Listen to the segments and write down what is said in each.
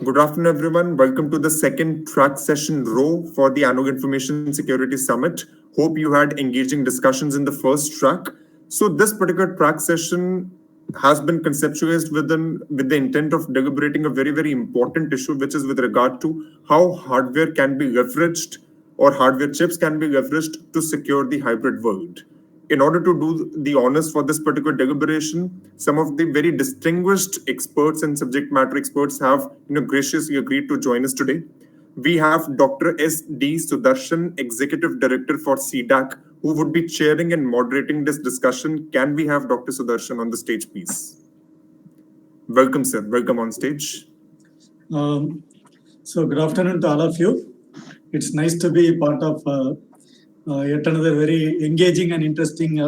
Good afternoon, everyone. Welcome to the second track session row for the Annual Information Security Summit. Hope you had engaging discussions in the first track. So this particular track session has been conceptualized with the intent of deliberating a very, very important issue, which is with regard to how hardware can be leveraged or hardware chips can be leveraged to secure the hybrid world. In order to do the honors for this particular deliberation, some of the very distinguished experts and subject matter experts have graciously agreed to join us today. We have Dr. S.D. Sudarshan, Executive Director for CDAC, who would be chairing and moderating this discussion. Can we have Dr. Sudarshan on the stage, please? Welcome, sir. Welcome on stage. So good afternoon to all of you. It's nice to be part of yet another very engaging and interesting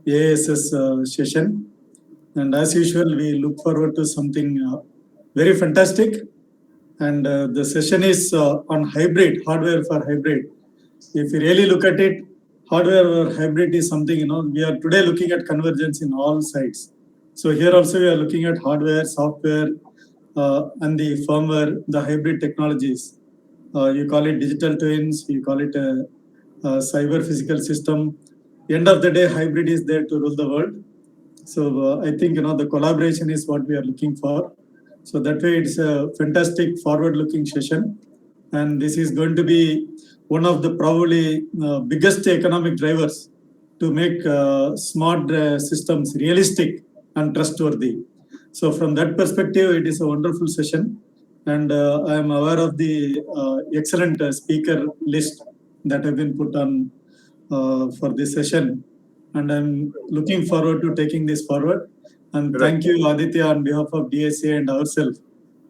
AISS session. And as usual, we look forward to something very fantastic. And the session is on hybrid, hardware for hybrid. If you really look at it, hardware or hybrid is something, we are today looking at convergence in all sides. So here also we are looking at hardware, software, and the firmware, the hybrid technologies. You call it digital twins, you call it a cyber physical system. End of the day, hybrid is there to rule the world. So I think the collaboration is what we are looking for. So that way, it's a fantastic forward-looking session, and this is going to be one of the probably biggest economic drivers to make smart systems realistic and trustworthy. So from that perspective, it is a wonderful session, and I am aware of the excellent speaker list that have been put on for this session, and I'm looking forward to taking this forward. And thank you, Aditya, on behalf of DSA and ourselves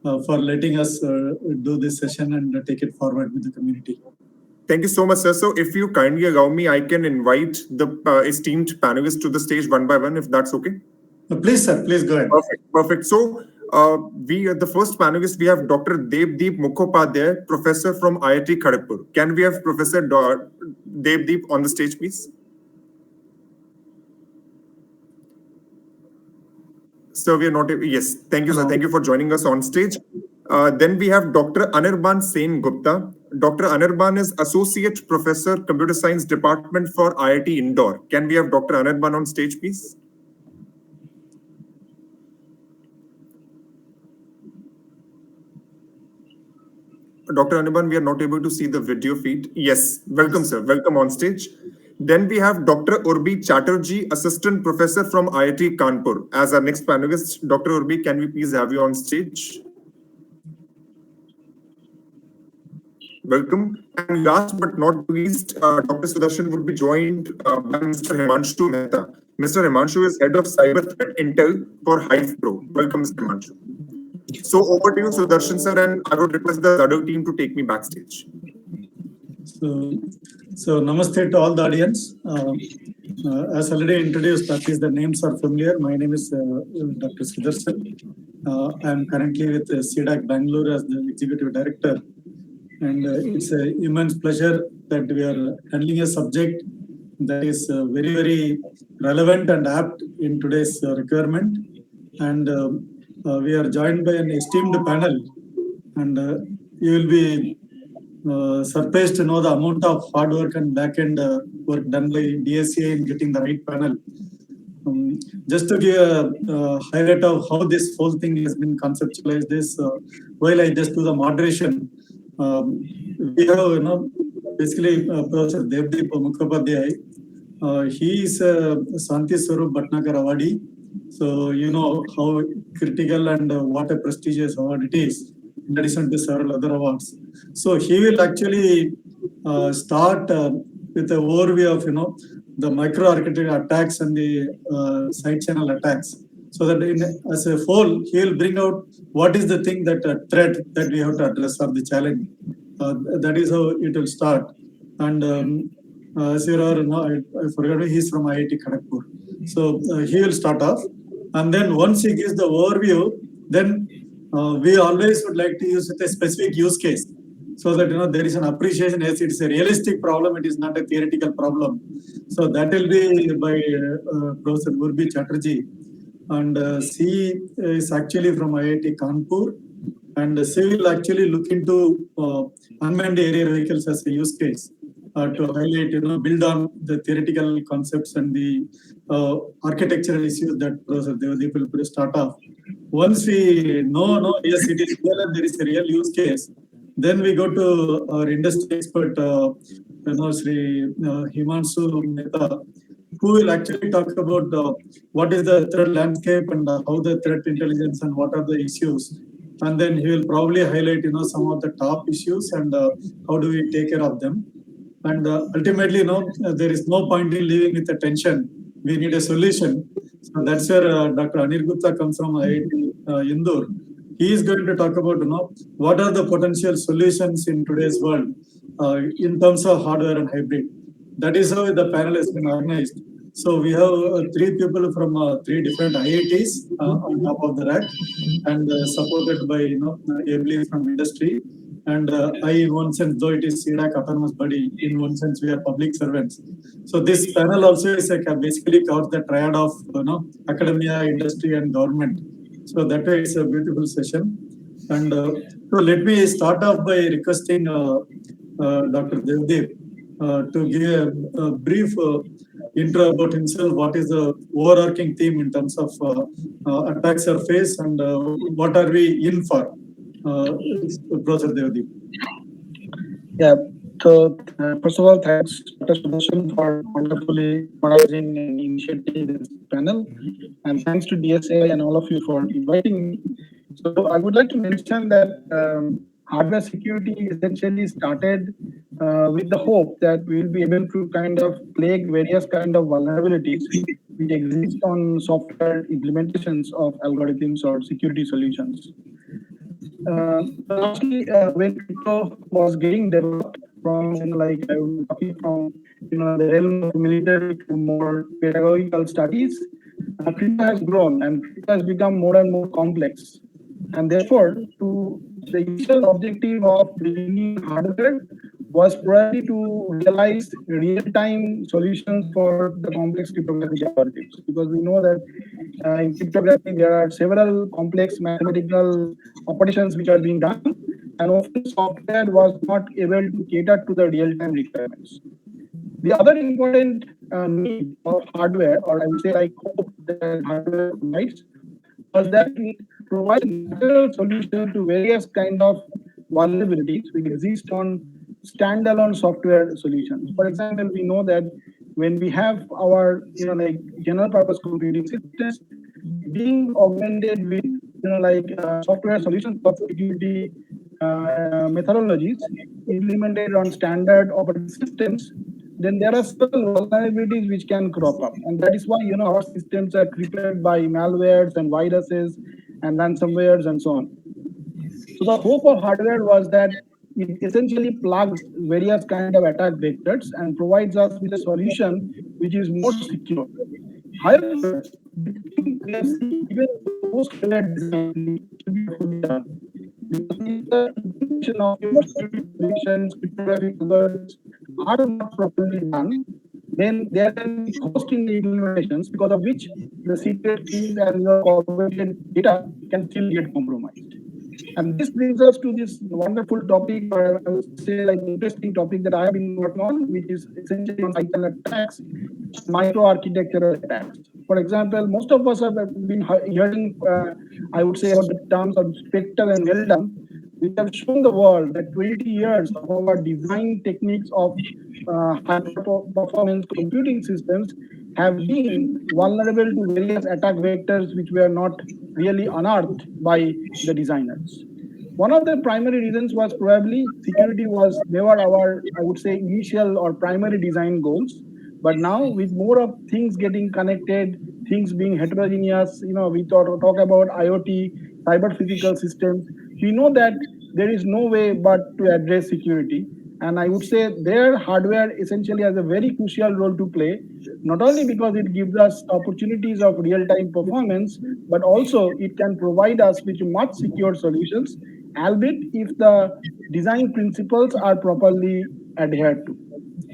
for letting us do this session and take it forward with the community. Thank you so much, sir. So if you kindly allow me, I can invite the esteemed panelists to the stage one by one, if that's okay. Please, sir. Please go ahead. Perfect. So the first panelist, we have Dr. Devdeep Mukhopadhyay, professor from IIT Kharagpur. Can we have Professor Devdeep on the stage, please? So we are not. Yes, thank you, sir. Thank you for joining us on stage. Then we have Dr. Anirban Sen Gupta. Dr. Anirban is Associate Professor, Computer Science Department for IIT Indore. Can we have Dr. Anirban on stage, please? Dr. Anirban, we are not able to see the video feed. Yes, welcome, sir. Welcome on stage. Then we have Dr. Urbi Chatterjee, Assistant Professor from IIT Kanpur. As our next panelist, Dr. Urbi, can we please have you on stage? Welcome. And last but not least, Dr. Sudarshan would be joined by Mr. Himanshu Mehta. Mr. Himanshu is Head of Cyber Threat Intel for Hive Pro. Welcome, Mr. Himanshu. So over to you, Sudarshan sir, and I would request the other team to take me backstage. So namaste to all the audience. As already introduced, at least the names are familiar. My name is Dr. Sudarshan. I am currently with CDAC Bangalore as the Executive Director. And it's an immense pleasure that we are handling a subject that is very, very relevant and apt in today's requirement. And we are joined by an esteemed panel. And you will be surprised to know the amount of hard work and back-end work done by DSA in getting the right panel. Just to give a highlight of how this whole thing has been conceptualized, while I just do the moderation, we have, basically Professor Devdeep Mukhopadhyay. He is a Santi Swarup Bhatnagar awardee. So you know how critical and what a prestigious award it is, in addition to several other awards. So he will actually start with an overview of the microarchitectural attacks and the side channel attacks. So that as a whole, he will bring out what is the thing that threat that we have to address or the challenge. That is how it will start. And as you are, I forgot, he's from IIT Kharagpur. So he will start off, and then once he gives the overview, then we always would like to use with a specific use case, so that there is an appreciation. Yes, it's a realistic problem. It is not a theoretical problem. So that will be by Professor Urbi Chatterjee, and she is actually from IIT Kanpur, And C will actually look into unmanned aerial vehicles as a use case to highlight, build on the theoretical concepts and the architectural issues that they will start off. Once we know, no, yes, it is real and there is a real use case, then we go to our industry expert, Sri Himanshu Mehta, who will actually talk about what is the threat landscape and how the threat intelligence and what are the issues. And then he will probably highlight, some of the top issues and how do we take care of them. And ultimately, there is no point in living with a tension. We need a solution. So that's where Dr. Anir Gupta comes from IIT Indore. He is going to talk about, what are the potential solutions in today's world in terms of hardware and hybrid. That is how the panel has been organized. So we have three people from three different IITs on top of the rack, and supported by ably from industry. And I, in one sense, though it is CDAC autonomous body, in one sense we are public servants. So this panel also is basically covers the triad of academia, industry, and government. So that way it's a beautiful session. And so let me start off by requesting Dr. Devdeep to give a brief intro about himself. What is the overarching theme in terms of attack surface and what are we in for? Professor Devdeep. Yeah. So first of all, thanks, Dr. Sudarshan, for wonderfully organizing and initiating this panel, and thanks to DSA and all of you for inviting me. So I would like to mention that hardware security essentially started with the hope that we will be able to kind of plague various kind of vulnerabilities which exist on software implementations of algorithms or security solutions. Lastly, when crypto was getting developed from talking from the realm of military to more pedagogical studies, crypto has grown and crypto has become more and more complex. And therefore, to the initial objective of bringing hardware was probably to realize real-time solutions for the complex cryptographic algorithms. Because we know that in cryptography there are several complex mathematical operations which are being done, and often software was not able to cater to the real-time requirements. The other important need of hardware, or I would say like hope that hardware provides, was that it provides natural solution to various kind of vulnerabilities which exist on standalone software solutions. For example, we know that when we have our general purpose computing systems being augmented with software solutions for security methodologies implemented on standard operating systems, then there are several vulnerabilities which can crop up, and that is why our systems are crippled by malwares and viruses and ransomwares and so on. So the hope of hardware was that it essentially plugs various kind of attack vectors and provides us with a solution which is more secure. However, we have seen even those designs to be fully done. Because if the implementation of your security solutions, cryptographic algorithms are not properly done, then there can be cost in the implementations because of which the secret keys and your correlated data can still get compromised. And this brings us to this wonderful topic, or I would say like interesting topic that I have been working on, which is essentially on cycle attacks, microarchitectural attacks. For example, most of us have been hearing, I would say, about the terms of Spectre and Weldon, which have shown the world that 20 years of our design techniques of high performance computing systems have been vulnerable to various attack vectors which were not really unearthed by the designers. One of the primary reasons was probably security was never our, I would say, initial or primary design goals. But now with more of things getting connected, things being heterogeneous, we talk about IoT, cyber physical systems, we know that there is no way but to address security. And I would say their hardware essentially has a very crucial role to play, not only because it gives us opportunities of real-time performance, but also it can provide us with much secure solutions, albeit if the design principles are properly adhered to.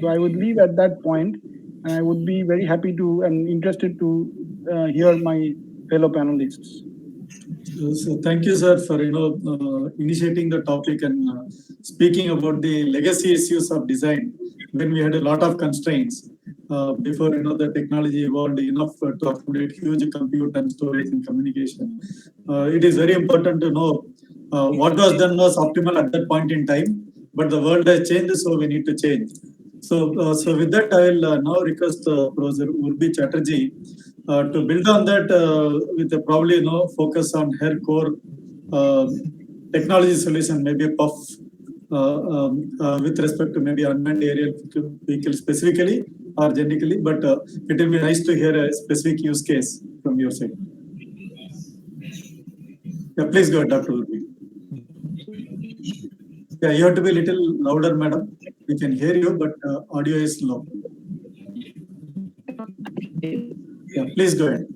So I would leave at that point, and I would be very happy to and interested to hear my fellow panelists. So thank you, sir, for initiating the topic and speaking about the legacy issues of design when we had a lot of constraints before the technology evolved enough to accommodate huge compute and storage and communication. It is very important to know what was done was optimal at that point in time, but the world has changed, so we need to change. So with that, I will now request Professor Urbi Chatterjee to build on that with a probably focus on her core technology solution, maybe puff with respect to maybe unmanned aerial vehicle specifically or generically, but it will be nice to hear a specific use case from your side. Yeah, please go ahead, Dr. Urbi. Yeah, you have to be a little louder, madam. We can hear you, but audio is low. Yeah, please go ahead.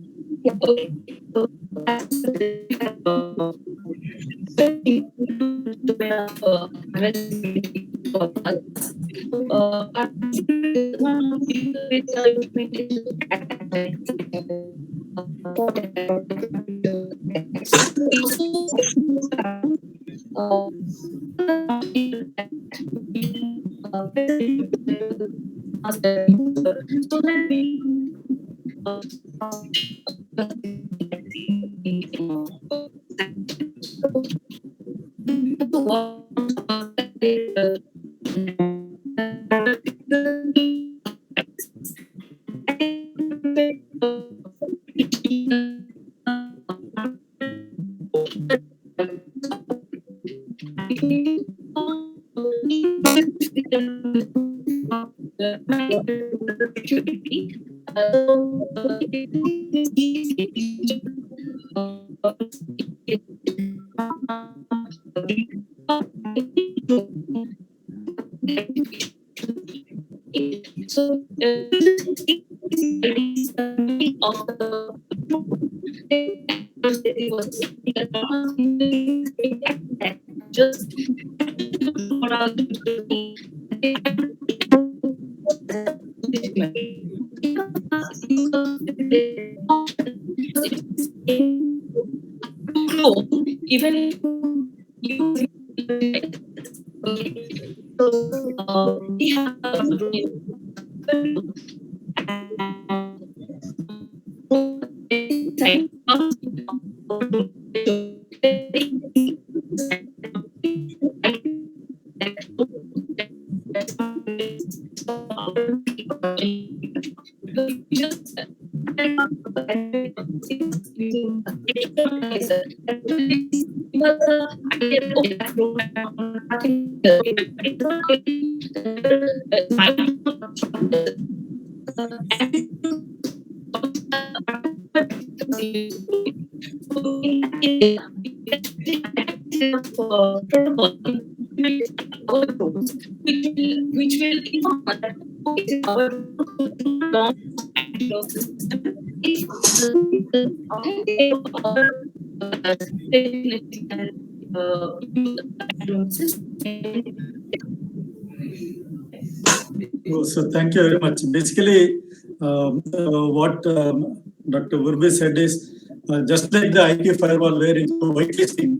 So thank you very much. Basically, what Dr. Urbi said is just like the IP firewall where it's whitelisting,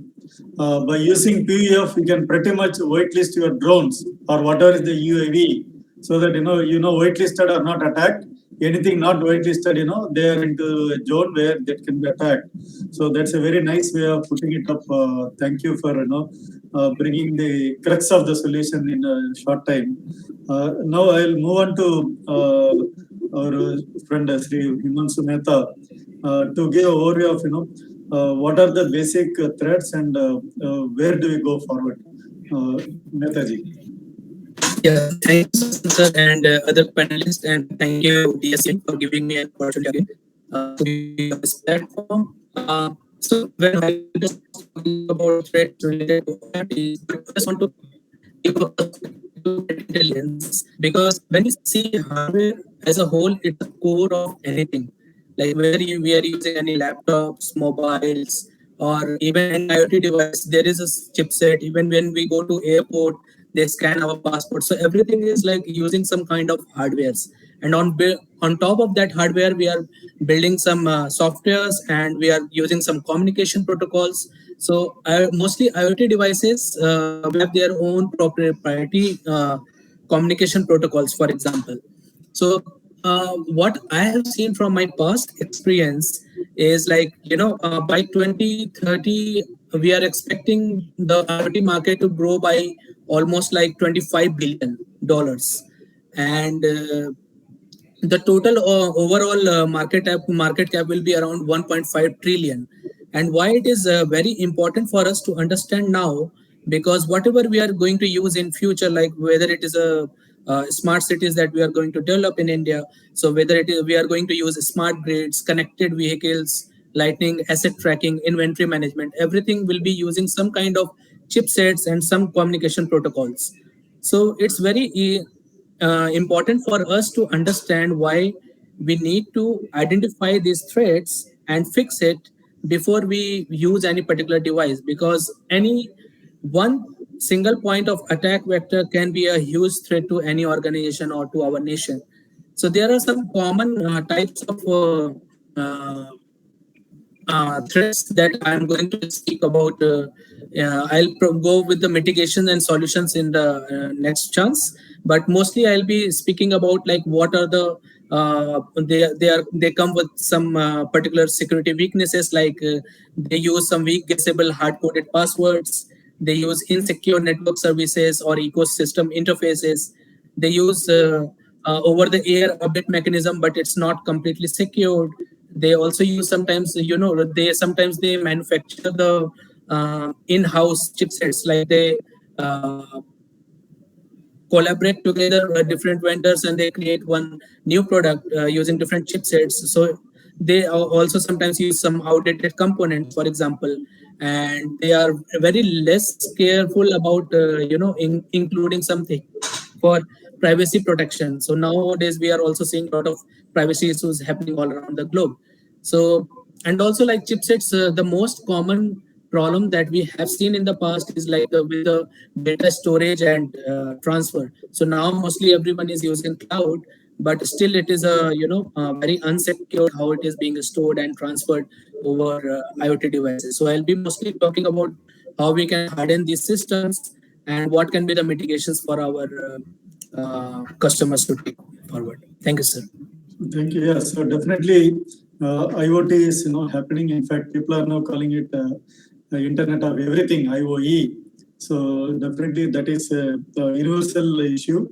by using PUF, you can pretty much whitelist your drones or whatever is the UAV, so that whitelisted or not attacked. Anything not whitelisted, they are into a zone where that can be attacked. So that's a very nice way of putting it up. Thank you for bringing the crux of the solution in a short time. Now I'll move on to our friend Sri Himansu Mehta to give an overview of what are the basic threats and where do we go forward. Mehtaji. Yeah, thank you, sir, and other panelists, and thank you, DSM, for giving me an opportunity again to be on this platform. So, when I just talking about threats related to IoT, I just want to give a perspective to intelligence, because when you see hardware as a whole, it's the core of anything. Like we are using any laptops, mobiles, or even an IoT device, there is a chipset. Even when we go to airport, they scan our passport. So everything is like using some kind of hardwares. and on top of that hardware we are building some softwares, and we are using some communication protocols. So mostly IoT devices have their own proprietary communication protocols, for example. So what I have seen from my past experience is, like, by 2030 we are expecting the IoT market to grow by almost like $25 billion, and the total overall market cap will be around 1.5 trillion. And why it is very important for us to understand now, because whatever we are going to use in future, like whether it is a smart cities that we are going to develop in India, so whether it is we are going to use smart grids, connected vehicles, lightning asset tracking, inventory management, everything will be using some kind of chipsets and some communication protocols. So it's very important for us to understand why we need to identify these threats and fix it before we use any particular device, because any one single point of attack vector can be a huge threat to any organization or to our nation. So there are some common types of threats that I'm going to speak about. I'll go with the mitigation and solutions in the next chance, but mostly I'll be speaking about like what are the they come with some particular security weaknesses, like they use some weak guessable hard coded passwords, they use insecure network services or ecosystem interfaces, they use over the air update mechanism, but it's not completely secured. They also use sometimes, they manufacture the in-house chipsets, like they collaborate together different vendors and they create one new product using different chipsets. So they also sometimes use some outdated components, for example, and they are very less careful about including something for privacy protection. So nowadays we are also seeing a lot of privacy issues happening all around the globe. So, and also like chipsets, the most common problem that we have seen in the past is like with the data storage and transfer. So now mostly everyone is using cloud, but still it is very unsecured how it is being stored and transferred over IoT devices. So I'll be mostly talking about how we can harden these systems and what can be the mitigations for our customers to take forward. Thank you, sir. Thank you. Yeah, so definitely IoT is happening. In fact, people are now calling it Internet of Everything, IoE. So definitely that is a universal issue.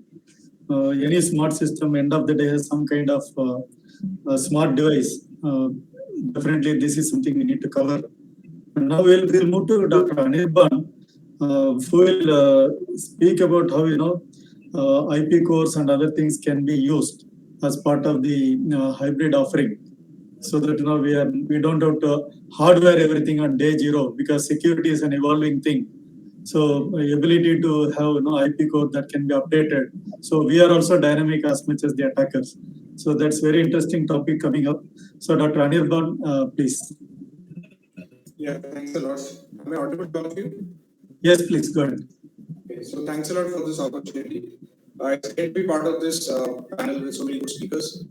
Any smart system, end of the day, has some kind of a smart device. Definitely, this is something we need to cover. And now we'll move to Dr. Anirban, who will speak about how IP cores and other things can be used as part of the hybrid offering, so that we don't have to hardware everything on day zero, because security is an evolving thing. So ability to have IP core that can be updated. So we are also dynamic as much as the attackers. So that's very interesting topic coming up. So Dr. Anirban, please. Yeah, thanks a lot. Am I audible to all of you? Yes, please go ahead. Okay, so thanks a lot for this opportunity. It's great to be part of this panel with so many good speakers.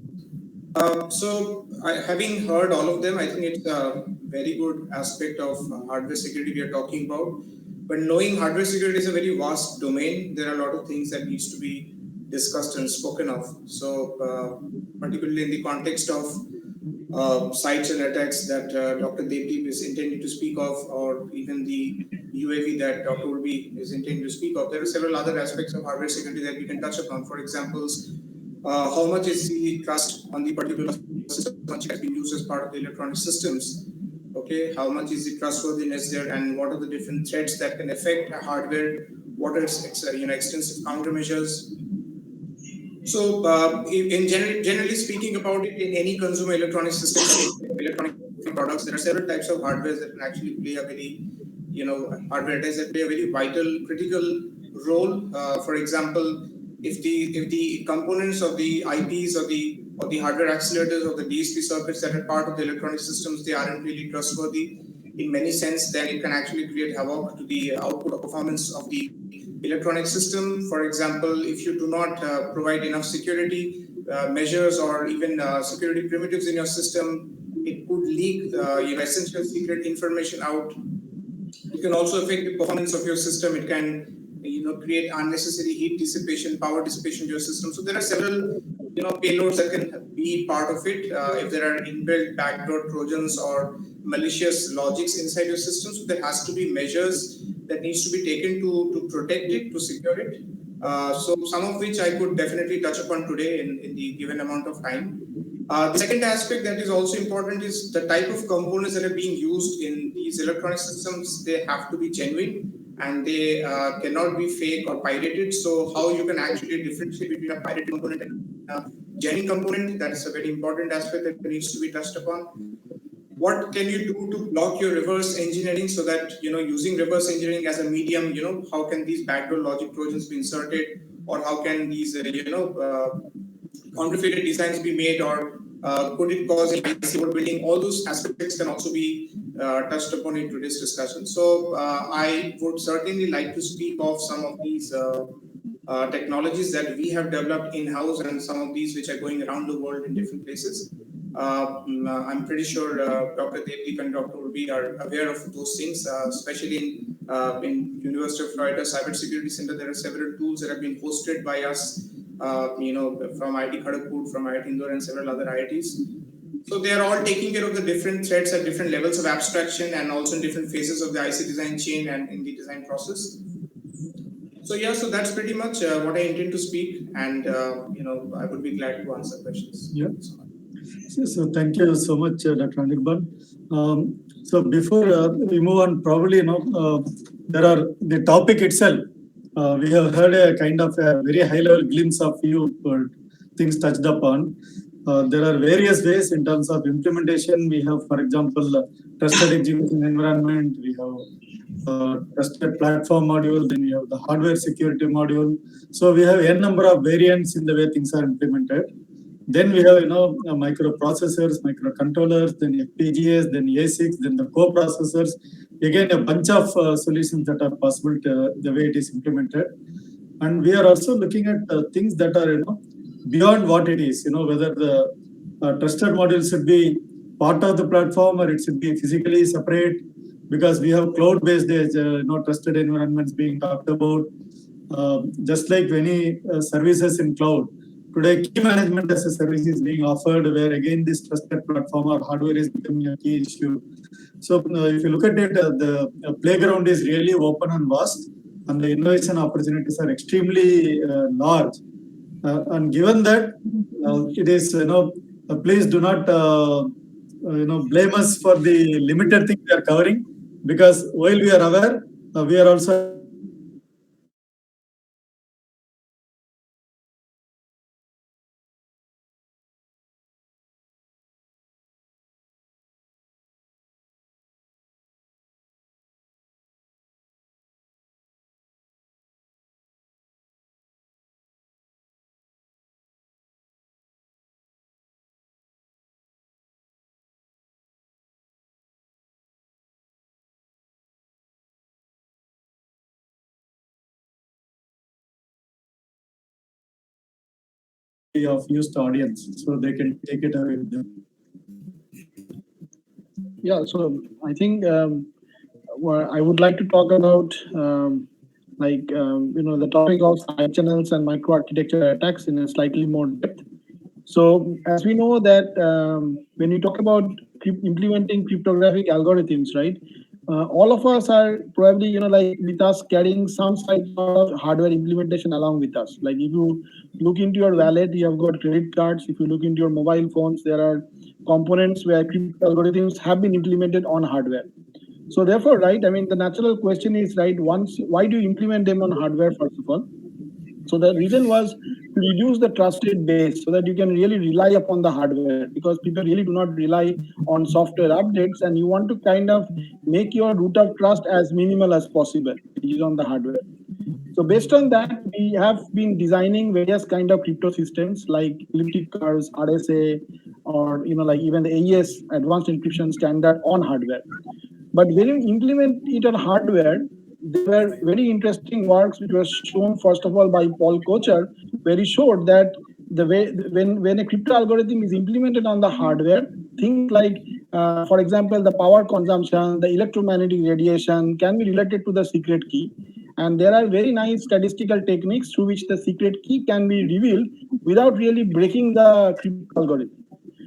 Having heard all of them, I think it's a very good aspect of hardware security we are talking about. But knowing hardware security is a very vast domain, there are a lot of things that needs to be discussed and spoken of. So, particularly in the context of sites and attacks that Dr. Devdeep is intending to speak of, or even the UAV that Dr. Urbi is intending to speak of, there are several other aspects of hardware security that we can touch upon. For example, how much is the trust on the particular system which has been used as part of the electronic systems? Okay, how much is the trustworthiness there, and what are the different threats that can affect hardware? What are extensive countermeasures? So, generally speaking about it, in any consumer electronic system, electronic products, there are several types of hardware that can actually play a very, hardware that play a very vital, critical role. For example, if the components of the IPs or the hardware accelerators or the DSP circuits that are part of the electronic systems, they aren't really trustworthy in many sense, then it can actually create havoc to the output of performance of the electronic system. For example, if you do not provide enough security, measures or even security primitives in your system. It could leak essential secret information out. It can also affect the performance of your system. It can create unnecessary heat dissipation, power dissipation to your system. So there are several payloads that can be part of it. If there are inbuilt backdoor trojans or malicious logics inside your system, so there has to be measures that needs to be taken to protect it, to secure it. So some of which I could definitely touch upon today in the given amount of time. The second aspect that is also important is the type of components that are being used in these electronic systems. They have to be genuine and they cannot be fake or pirated. So how you can actually differentiate between a pirated component and a genuine component, that is a very important aspect that needs to be touched upon. What can you do to block your reverse engineering so that, using reverse engineering as a medium, how can these backdoor logic trojans be inserted, or how can these, counterfeited designs be made, or could it cause an IC overbuilding? All those aspects can also be touched upon in today's discussion. So I would certainly like to speak of some of these technologies that we have developed in-house and some of these which are going around the world in different places. I'm pretty sure Dr. Devdeep and Dr. Urbi are aware of those things, especially in University of Florida Cybersecurity Center. There are several tools that have been hosted by us, from IIT Kharagpur, from IIT Indore, and several other IITs. So they are all taking care of the different threats at different levels of abstraction and also in different phases of the IC design chain and in the design process. So yeah, so that's pretty much what I intend to speak, and I would be glad to answer questions. Yeah. So thank you so much, Dr. Anirban. So before we move on, probably there are the topic itself. We have heard a kind of a very high-level glimpse of few things touched upon. There are various ways in terms of implementation. We have, for example, trusted execution environment. We have trusted platform module. Then we have the hardware security module. So we have a number of variants in the way things are implemented. Then we have, microprocessors, microcontrollers, then FPGAs, then ASICs, then the co-processors. Again, a bunch of solutions that are possible to the way it is implemented. And we are also looking at things that are, beyond what it is, whether the trusted module should be part of the platform or it should be physically separate, because we have cloud-based, trusted environments being talked about. Just like many services in cloud, today, key management as a service is being offered, where again this trusted platform or hardware is becoming a key issue. So if you look at it, the playground is really open and vast, and the innovation opportunities are extremely large. And given that, it is, please do not, blame us for the limited thing we are covering, because while we are aware, we are also of used audience, so they can take it away with them. Yeah, so I think I would like to talk about the topic of side channels and microarchitecture attacks in a slightly more depth. So as we know that when you talk about implementing cryptographic algorithms, right? All of us are probably, with us carrying some side of hardware implementation along with us. Like if you look into your wallet, you have got credit cards. If you look into your mobile phones, there are components where crypto algorithms have been implemented on hardware. So therefore, right, I mean, the natural question is, right, why do you implement them on hardware, first of all? So the reason was to reduce the trusted base so that you can really rely upon the hardware, because people really do not rely on software updates, and you want to kind of make your root of trust as minimal as possible, which is on the hardware. So based on that, we have been designing various kind of crypto systems like elliptic curves, RSA, or like even the AES advanced encryption standard on hardware. But when you implement it on hardware, there were very interesting works which was shown first of all by Paul Kocher, where he showed that the way when a crypto algorithm is implemented on the hardware, things like, for example, the power consumption, the electromagnetic radiation can be related to the secret key. And there are very nice statistical techniques through which the secret key can be revealed without really breaking the crypto algorithm.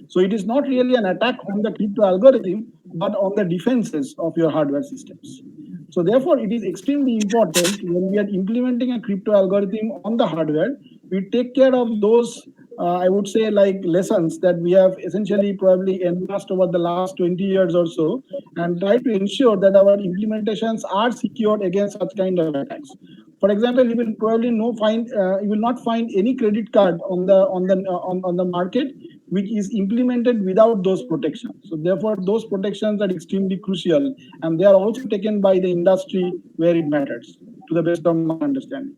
So it is not really an attack on the crypto algorithm, but on the defenses of your hardware systems. So therefore, it is extremely important when we are implementing a crypto algorithm on the hardware, we take care of those, I would say, like lessons that we have essentially probably amassed over the last 20 years or so, and try to ensure that our implementations are secured against such kind of attacks. For example, you will probably you will not find any credit card on the market which is implemented without those protections. So therefore, those protections are extremely crucial, and they are also taken by the industry where it matters, to the best of my understanding.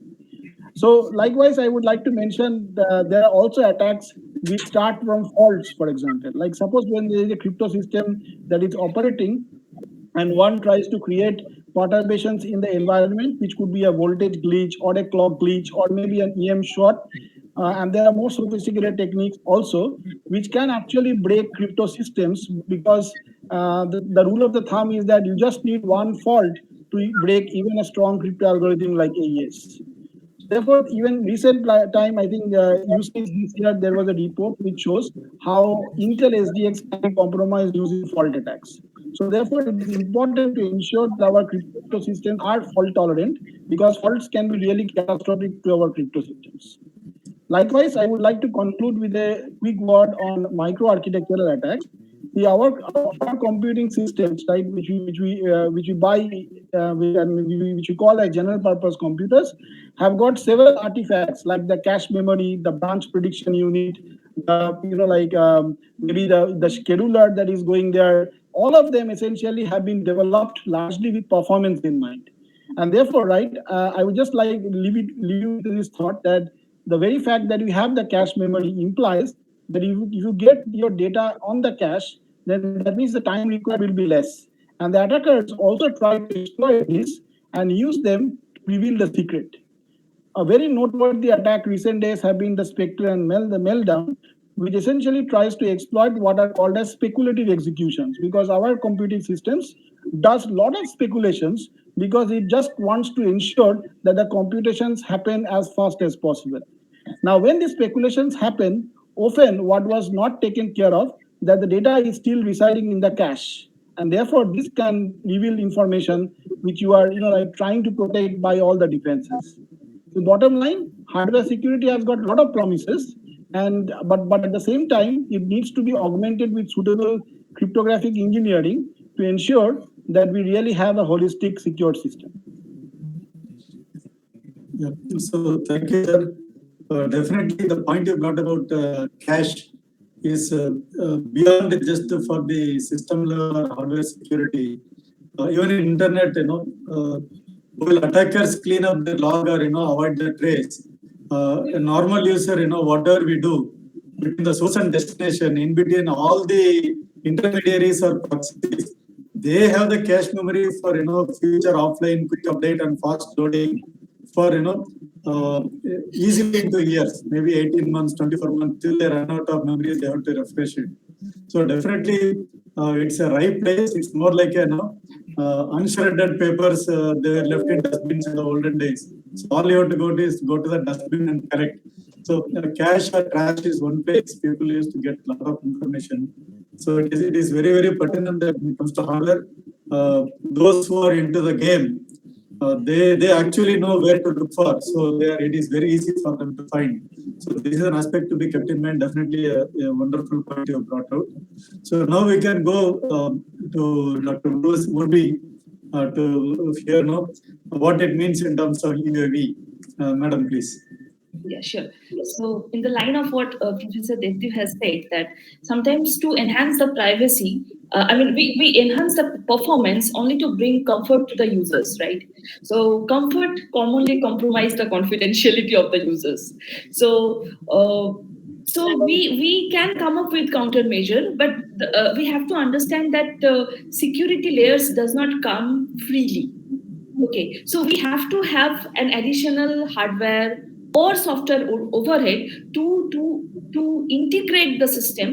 So likewise, I would like to mention there are also attacks which start from faults, for example. Like suppose when there is a crypto system that is operating and one tries to create perturbations in the environment, which could be a voltage glitch or a clock glitch or maybe an EM short. And there are more sophisticated techniques also, which can actually break crypto systems because the rule of the thumb is that you just need one fault to break even a strong crypto algorithm like AES. Therefore, even recent time, I think usage this year, there was a report which shows how Intel SGX can be compromised using fault attacks. So therefore, it is important to ensure that our crypto systems are fault tolerant because faults can be really catastrophic to our crypto systems. Likewise, I would like to conclude with a quick word on microarchitectural attacks. See, our computing systems, right, which we buy, which we call as general purpose computers, have got several artifacts like the cache memory, the branch prediction unit, maybe the scheduler that is going there. All of them essentially have been developed largely with performance in mind. And therefore, right, I would just like leave you with this thought that the very fact that you have the cache memory implies that if you get your data on the cache, then that means the time required will be less. And the attackers also try to exploit this and use them to reveal the secret. A very noteworthy attack recent days have been the Spectre and the Meltdown, which essentially tries to exploit what are called as speculative executions, because our computing systems does a lot of speculations because it just wants to ensure that the computations happen as fast as possible. Now, when these speculations happen, often what was not taken care of, that the data is still residing in the cache. And therefore, this can reveal information which you are, like trying to protect by all the defenses. The bottom line, hardware security has got a lot of promises, and but at the same time, it needs to be augmented with suitable cryptographic engineering to ensure that we really have a holistic, secure system. Yeah. So thank you, sir. Definitely, the point you brought about cache is beyond just for the system level or hardware security. Even in internet, will attackers clean up the log or avoid the trace? A normal user, whatever we do between the source and destination, in between all the intermediaries or proxies, they have the cache memory for future offline quick update and fast loading for easily into years, maybe 18 months, 24 months, till they run out of memory, they have to refresh it. So definitely, it's a right place. It's more like unshredded papers. They were left in dustbins in the olden days. So all you have to go to is go to the dustbin and collect. So cache or trash is one place people used to get a lot of information. So it is very, very pertinent that when it comes to hardware, those who are into the game, they actually know where to look for. So it is very easy for them to find. So this is an aspect to be kept in mind. Definitely a wonderful point you have brought out. So now we can go to Dr. Murbi to hear what it means in terms of UAV. Madam, please. Yeah, sure. So in the line of what Professor Devdev has said, that sometimes to enhance the privacy, we enhance the performance only to bring comfort to the users, right? So comfort commonly compromise the confidentiality of the users. So we can come up with countermeasure, but we have to understand that security layers does not come freely. Okay, so we have to have an additional hardware or software overhead to integrate the system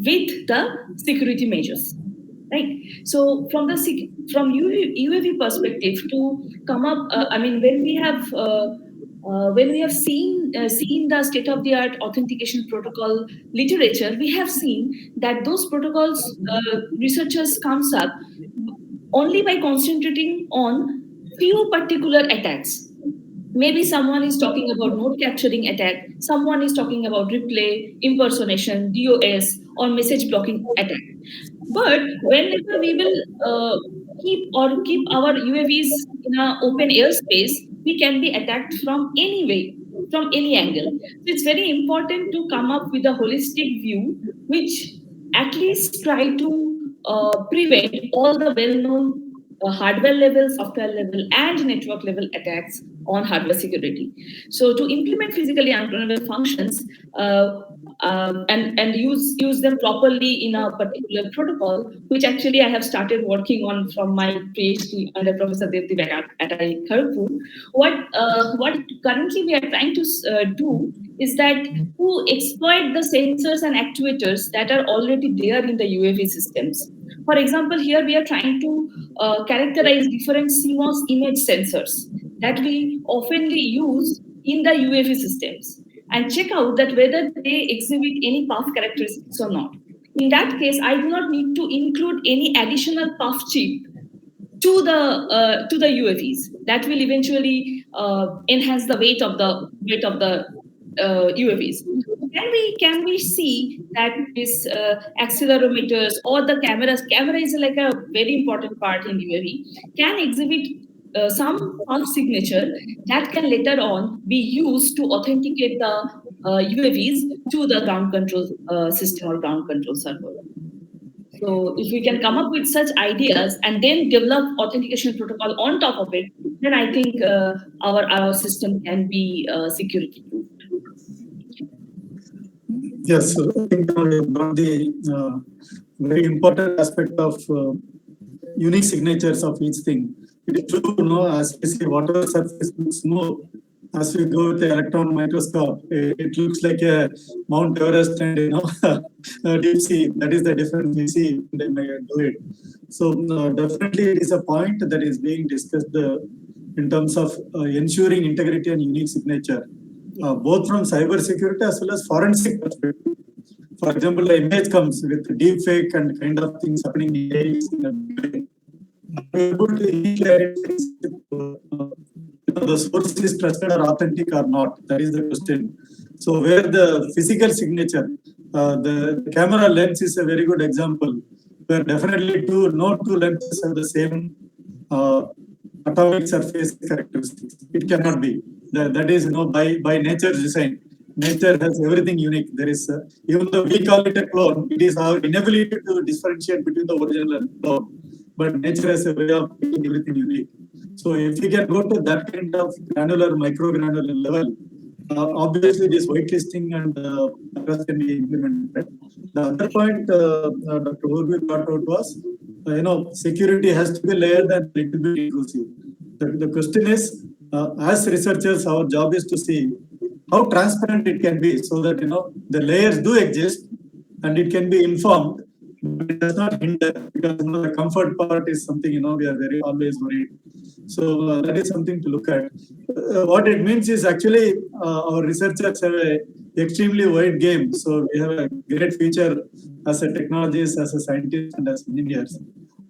with the security measures. Right. So from the UAV perspective, to come up, I mean, when we have seen the state of the art authentication protocol literature, we have seen that those protocols researchers comes up only by concentrating on few particular attacks. Maybe someone is talking about node capturing attack, someone is talking about replay, impersonation, DOS, or message blocking attack. But whenever we will keep our UAVs in an open airspace, we can be attacked from any way, from any angle. So it's very important to come up with a holistic view, which at least try to prevent all the well-known hardware level, software level, and network level attacks on hardware security. So to implement physically unclonable functions and use them properly in a particular protocol, which actually I have started working on from my PhD under Professor Devdi back at Kharagpur. What currently we are trying to do is that to exploit the sensors and actuators that are already there in the UAV systems. For example, here we are trying to characterize different CMOS image sensors that we oftenly use in the UAV systems and check out that whether they exhibit any path characteristics or not. In that case, I do not need to include any additional path chip to the UAVs. That will eventually enhance the weight of the UAVs. Can we see that this accelerometers or the cameras? Camera is like a very important part in UAV. Can exhibit some path signature that can later on be used to authenticate the UAVs to the ground control system or ground control server. So if we can come up with such ideas and then develop authentication protocol on top of it, then I think our system can be security proof. Yes, I think you brought the very important aspect of unique signatures of each thing. It is true, as we see, whatever surface looks smooth, as we go with the electron microscope, it looks like a Mount Everest and deep sea. That is the difference we see when we do it. So definitely, it is a point that is being discussed in terms of ensuring integrity and unique signature, both from cyber security as well as forensic perspective. For example, the image comes with deep fake and kind of things happening in the able to the source is trusted or authentic or not. That is the question. So where the physical signature, the camera lens is a very good example, where definitely no two lenses have the same atomic surface characteristics. It cannot be. That is by nature's design. Nature has everything unique. There is even though we call it a clone, it is our inability to differentiate between the original and clone. But nature has a way of making everything unique. So if we can go to that kind of granular, micro-granular level, obviously this whitelisting and trust can be implemented. The other point Dr. Urbi brought out was, security has to be layered and a little bit inclusive. The question is, as researchers, our job is to see how transparent it can be so that, the layers do exist and it can be informed. But it does not hinder, because the comfort part is something we are very always worried. So that is something to look at. What it means is actually our researchers have an extremely wide game. So we have a great future as a technologist, as a scientist, and as engineers.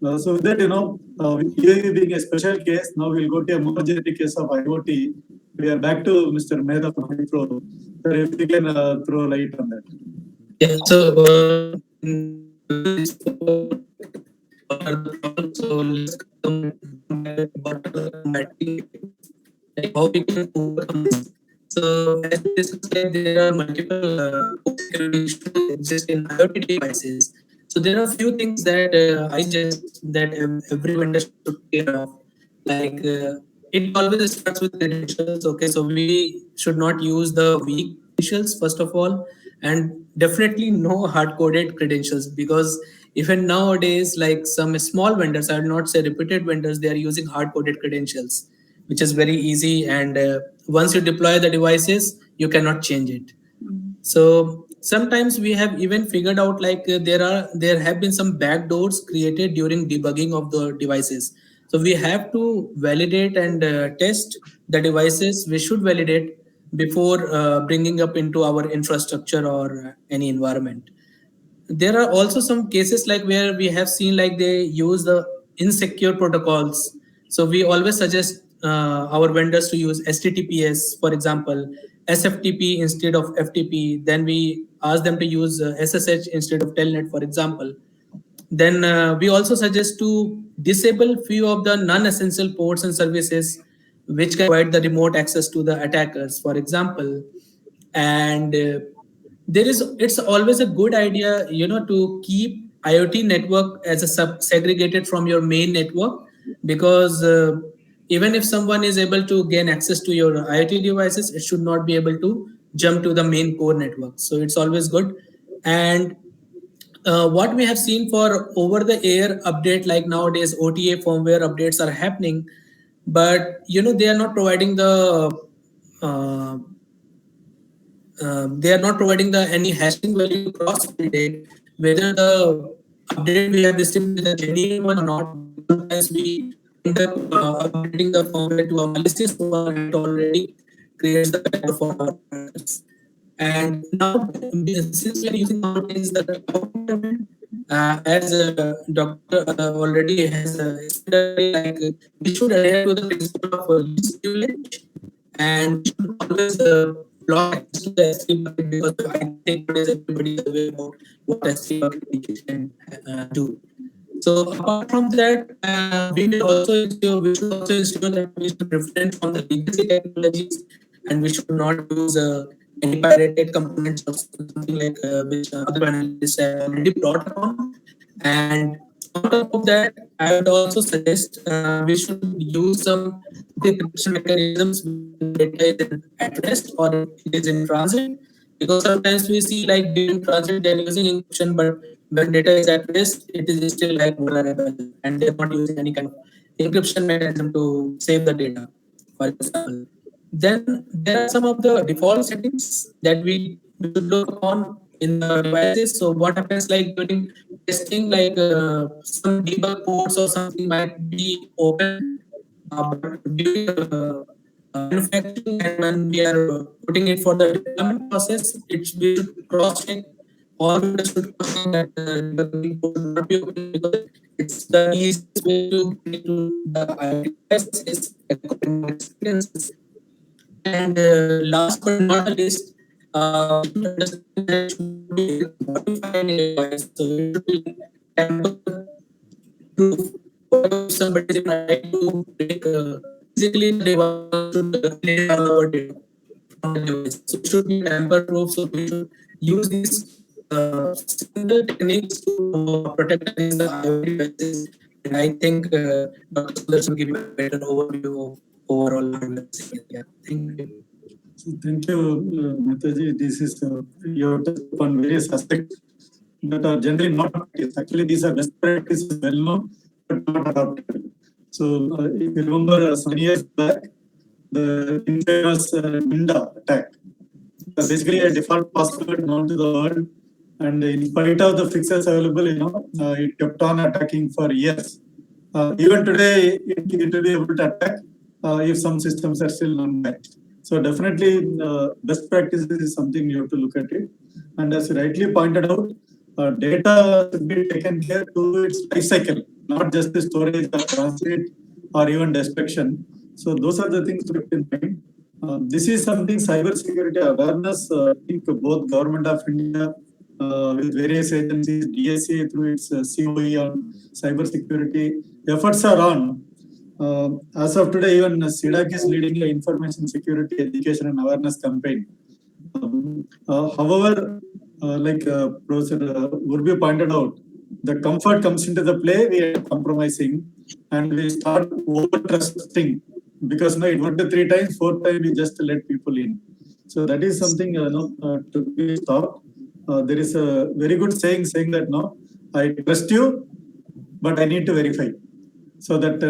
So with that, UAV being a special case, now we'll go to a more generic case of IoT. We are back to Mr. Mehta from Hypro. So if you can throw light on that. Yeah, so so let's come back to like how we can overcome this. So as we discussed, there are multiple security issues that exist in IoT devices. So there are a few things that I suggest that every vendor should take care of. Like it always starts with credentials. Okay, so we should not use the weak credentials first of all, and definitely no hard-coded credentials, because even nowadays, like some small vendors, I will not say reputed vendors, they are using hard-coded credentials, which is very easy. And once you deploy the devices, you cannot change it. So sometimes we have even figured out like there have been some backdoors created during debugging of the devices. So we have to validate and test the devices. We should validate before bringing up into our infrastructure or any environment. There are also some cases like where we have seen like they use the insecure protocols. So we always suggest our vendors to use https, for example, sftp instead of ftp. Then we ask them to use ssh instead of telnet, for example. Then we also suggest to disable few of the non-essential ports and services which can provide the remote access to the attackers, for example. And there is it's always a good idea, to keep IoT network as a segregated from your main network, because even if someone is able to gain access to your IoT devices, it should not be able to jump to the main core network. So it's always good. And what we have seen for over the air update, like nowadays OTA firmware updates are happening, but they are not providing uh, they are not providing the any hashing value to cross validate whether the update we have received is a genuine one or not, because sometimes we end up updating the firmware to a malicious one and it already creates the error for our products. And now, since we are using nowadays the cloud environment, as Doctor already has explained, like we should adhere to the principle of least privilege, and we should always block access to the S3 bucket, because I think nowadays everybody is aware about what S3 bucket can do. So apart from that, we should also ensure that we should refrain from the legacy technologies, and we should not use any pirated components or something like which other panelists have already brought upon. And on top of that, I would also suggest we should use some decryption mechanisms when data is at rest or it is in transit, because sometimes we see like during transit they're using encryption, but when data is at rest it is still like vulnerable and they're not using any kind of encryption mechanism to save the data, for example. Then there are some of the default settings that we should look upon in the devices. So what happens like during testing, like some debug ports or something might be open, but during manufacturing and when we are putting it for the deployment process, we should cross check. All vendors should cross check that debugging port should not be open, because it's the easiest way to get into the IoT devices according to my experiences. And last but not the least, we should understand that it should not be able to modify any device. So it should be like tamper proof. What if somebody is trying to break physically the device should clear all our data from the device? So it should be tamper proof. So we should use these similar techniques to protect against the IoT devices. And I think Dr. Sudarshan will give you a better overview of overall hardware security. Yeah, thank you. So thank you, Mehtaji. This is you touched upon various aspects that are generally not practiced. Actually, these are best practices, well known but not adopted. So, if you remember, some years back, the infamous Minda attack, basically a default password known to the world, and in spite of the fixes available, it kept on attacking for years. Even today, it will be able to attack if some systems are still non-patched. So definitely, best practices is something you have to look at it. And as you rightly pointed out, data should be taken care to its life cycle, not just the storage or transit or even destruction. So those are the things to keep in mind. This is something cybersecurity awareness. I think both Government of India with various agencies, DSA through its COE on cybersecurity efforts are on. As of today, even SIDAC is leading the information security education and awareness campaign. However, like Professor Urbi pointed out, the comfort comes into the play, we are compromising and we start over trusting, because now it went to 3 times, 4th time we just let people in. So that is something to be stopped. There is a very good saying that no, I trust you, but I need to verify. So that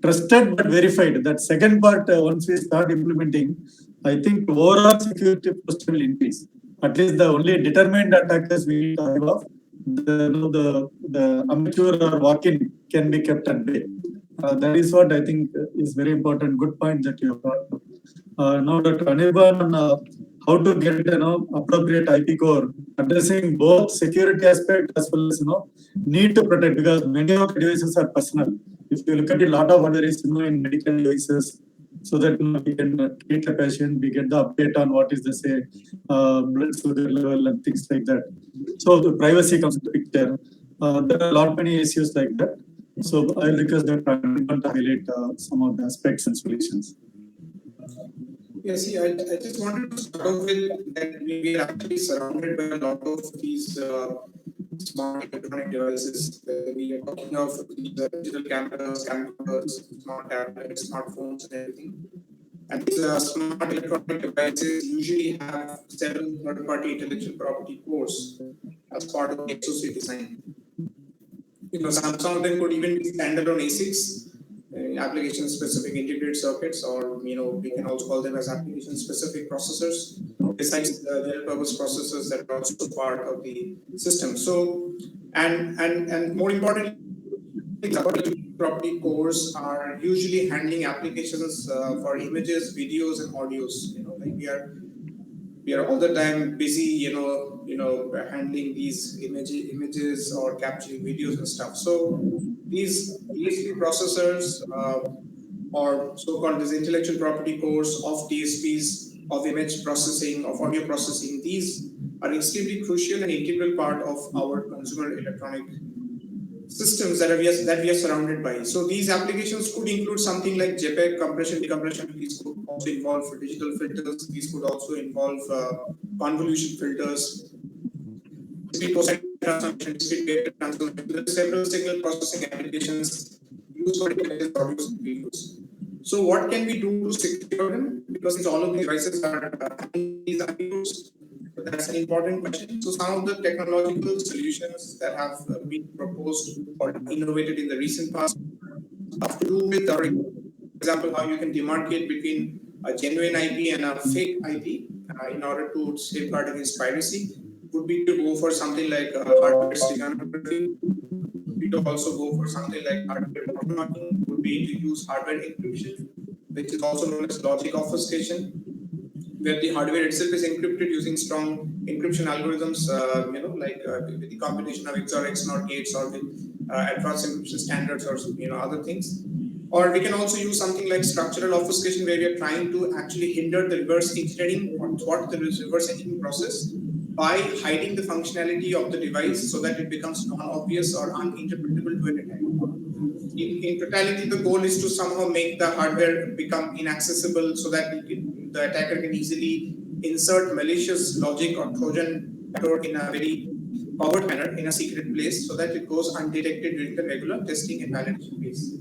trusted but verified. That second part, once we start implementing, I think overall security posture will increase. At least the only determined attackers we need to hive off, the amateur or walk-in can be kept at bay. That is what I think is very important. Good point that you have brought up. Now, Dr. Anirban, on how to get appropriate IP core, addressing both security aspect as well as need to protect, because many of the devices are personal. If you look at a lot of hardware is in medical devices, so that we can treat a patient, we get the update on what is the say blood sugar level and things like that. So the privacy comes to picture. There are a lot many issues like that. So I request Dr. Anirban to highlight some of the aspects and solutions. Yeah, see, I just wanted to start off with that we are actually surrounded by a lot of these smart electronic devices. We are talking of these digital cameras, camcorders, smart tablets, smartphones, and everything. And these smart electronic devices usually have several third-party intellectual property cores as part of the SoC design. Some of them could even be standalone ASICs, application-specific integrated circuits, or we can also call them as application-specific processors. Besides the general-purpose processors that are also part of the system. So, and more importantly, property cores are usually handling applications for images, videos, and audios. Like we are all the time busy, handling these images or capturing videos and stuff. So these DSP processors or so-called these intellectual property cores of DSPs, of image processing, of audio processing, these are extremely crucial and integral part of our consumer electronic systems that we are surrounded by. So these applications could include something like JPEG compression, decompression. These could also involve digital filters. These could also involve convolution filters, discrete cosine transformation, discrete data transformation. There are several signal processing applications used for images, audios, and videos. So what can we do to secure them? Because all of these devices are these IPs. So that's an important question. So some of the technological solutions that have been proposed or innovated in the recent past have to do with, for example, how you can demarcate between a genuine IP and a fake IP in order to safeguard against piracy. Would be to go for something like hardware steganography. Would be to also go for something like hardware watermarking. Would be to use hardware encryption, which is also known as logic obfuscation, where the hardware itself is encrypted using strong encryption algorithms, with the combination of XOR, XNOR gates, or with advanced encryption standards, or other things. Or we can also use something like structural obfuscation, where we are trying to actually hinder the reverse engineering or thwart the reverse engineering process by hiding the functionality of the device so that it becomes non-obvious or uninterpretable to an attacker. In totality, the goal is to somehow make the hardware become inaccessible so that the attacker can easily insert malicious logic or Trojan in a very covert manner in a secret place so that it goes undetected during the regular testing and validation phase.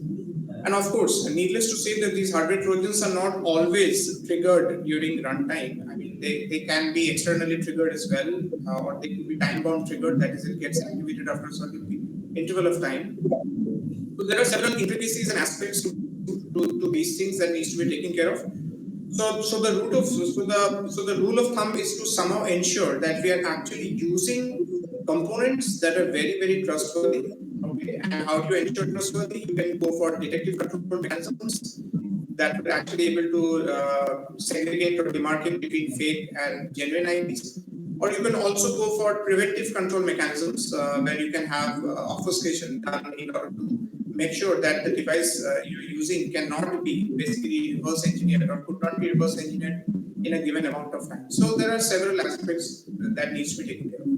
And of course, needless to say that these hardware Trojans are not always triggered during runtime. I mean, they can be externally triggered as well, or they can be time-bound triggered, that is, it gets activated after a certain interval of time. So there are several intricacies and aspects to these things that needs to be taken care of. So the rule of thumb is to somehow ensure that we are actually using components that are very, very trustworthy. Okay, and how do you ensure trustworthy? You can go for detective control mechanisms that are actually able to segregate or demarcate between fake and genuine IPs. Or you can also go for preventive control mechanisms where you can have obfuscation done in order to make sure that the device you're using cannot be basically reverse engineered or could not be reverse engineered in a given amount of time. So there are several aspects that needs to be taken care of.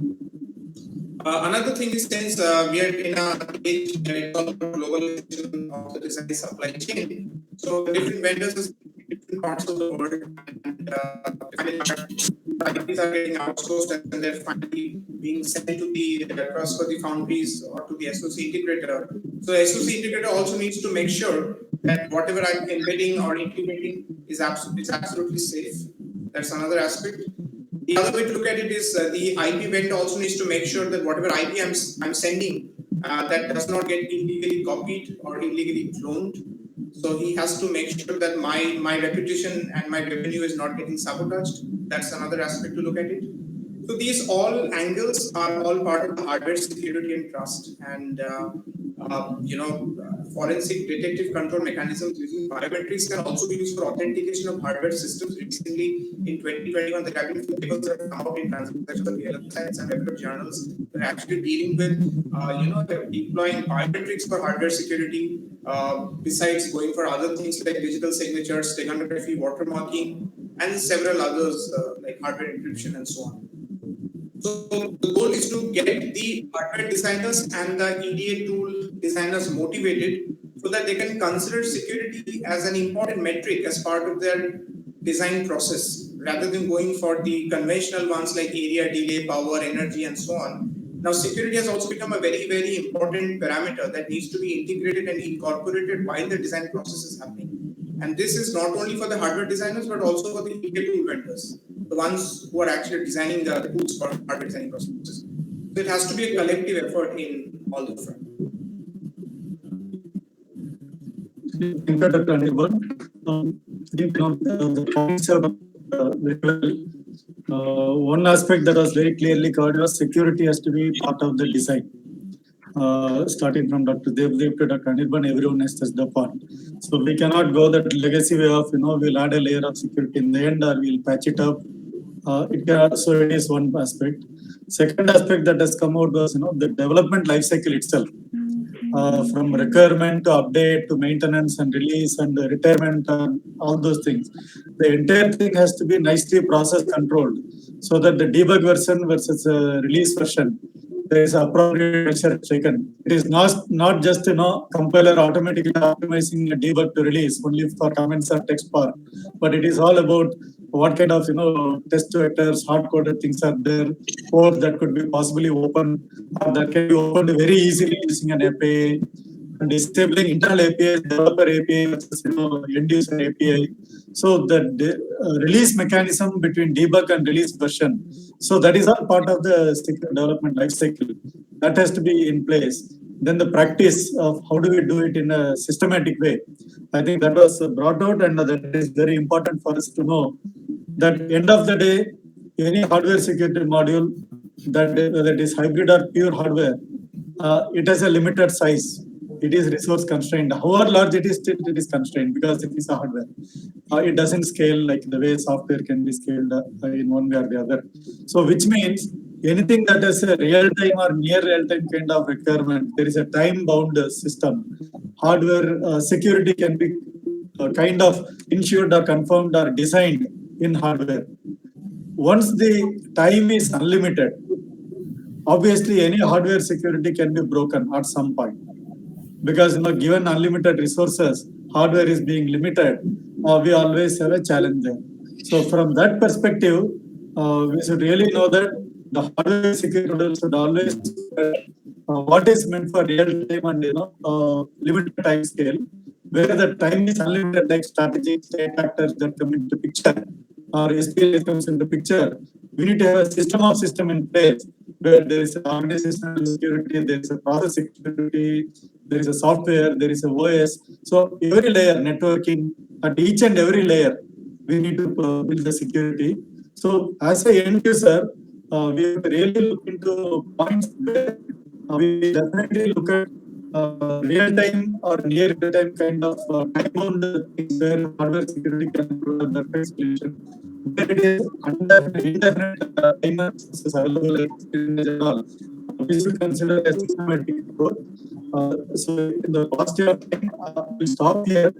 Another thing is, since we are in a age where it's all about globalization of the design supply chain, so different vendors in different parts of the world and IPs are getting outsourced and they're finally being sent to the trustworthy foundries or to the SoC integrator. So SoC integrator also needs to make sure that whatever I'm embedding or integrating is absolutely safe. That's another aspect. The other way to look at it is the IP vendor also needs to make sure that whatever IP I'm sending that does not get illegally copied or illegally cloned. So he has to make sure that my reputation and my revenue is not getting sabotaged. That's another aspect to look at it. So these all angles are all part of the hardware security and trust. And forensic detective control mechanisms using biometrics can also be used for authentication of hardware systems. Recently, in 2021, there have been few papers that have come out in transactional real science and regular journals that are actually dealing with, deploying biometrics for hardware security. Besides going for other things like digital signatures, steganography, watermarking, and several others like hardware encryption and so on. So the goal is to get the hardware designers and the EDA tool designers motivated so that they can consider security as an important metric as part of their design process rather than going for the conventional ones like area, delay, power, energy, and so on. Now, security has also become a very, very important parameter that needs to be integrated and incorporated while the design process is happening. And this is not only for the hardware designers, but also for the EDA tool vendors, the ones who are actually designing the tools for hardware design processes. So it has to be a collective effort in all the fronts. Thank you, Dr. Anirban. I think the points are very well. One aspect that was very clearly covered was security has to be part of the design. Starting from Dr. Devdev to Dr. Anirban, everyone has touched upon. So we cannot go that legacy way of, we'll add a layer of security in the end or we'll patch it up. So it is one aspect. Second aspect that has come out was, the development life cycle itself. From requirement to update to maintenance and release and retirement and all those things. The entire thing has to be nicely process controlled so that the debug version versus release version, there is appropriate measure taken. It is not just compiler automatically optimizing a debug to release only for comments or text part, but it is all about what kind of test vectors, hard-coded things are there, code that could be possibly open or that can be opened very easily using an API, and disabling internal API, developer API versus end user API. So the release mechanism between debug and release version. So that is all part of the development life cycle. That has to be in place. Then the practice of how do we do it in a systematic way. I think that was brought out, and that is very important for us to know that end of the day, any hardware security module that is hybrid or pure hardware, it has a limited size. It is resource constrained. However large it is, still it is constrained because it is a hardware. It doesn't scale like the way software can be scaled in one way or the other. So which means anything that is a real-time or near real-time kind of requirement, there is a time-bound system. Hardware security can be kind of ensured or confirmed or designed in hardware. Once the time is unlimited, obviously any hardware security can be broken at some point. Because given unlimited resources, hardware is being limited, we always have a challenge there. So from that perspective, we should really know that the hardware security should always what is meant for real time and limited time scale, where the time is unlimited, like strategic state factors that come into picture or SPL comes into picture. We need to have a system in place where there is an organizational security, there is a process security, there is a software, there is a OS. So every layer, networking, at each and every layer, we need to build the security. So as a end user, we have to really look into points where we definitely look at real-time or near-real-time kind of time-bound things where hardware security can provide the perfect solution. Where it is indefinite time resources available and all, we should consider a systematic approach. So in the past year of time, we'll stop here.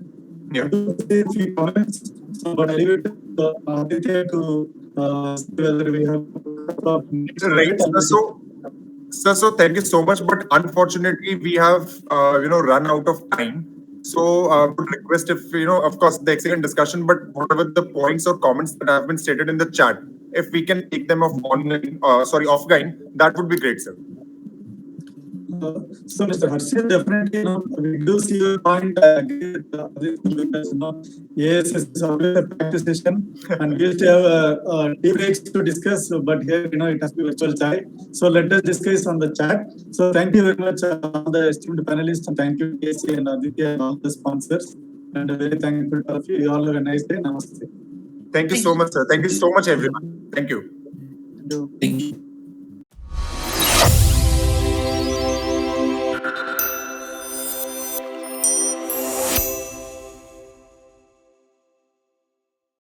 Yeah. Say a few comments. So, but I leave it to Aditya to see whether we have Right. So thank you so much. But unfortunately, we have run out of time. So would request if of course, the excellent discussion, but whatever the points or comments that have been stated in the chat, if we can take them offline, that would be great, sir. So, Mr. Harshit, definitely, we do see your point. I agree with because, AISS is always a practice session, and we used to have tea breaks to discuss, but here, it has to be virtual chai. So, let us discuss on the chat. So, thank you very much, all the esteemed panelists, and thank you, Casey and Aditya, and all the sponsors. and very thankful to all of you. You all have a nice day. Namaste. Thank you so much, sir. Thank you so much, everyone. Thank you. Thank you. Thank you.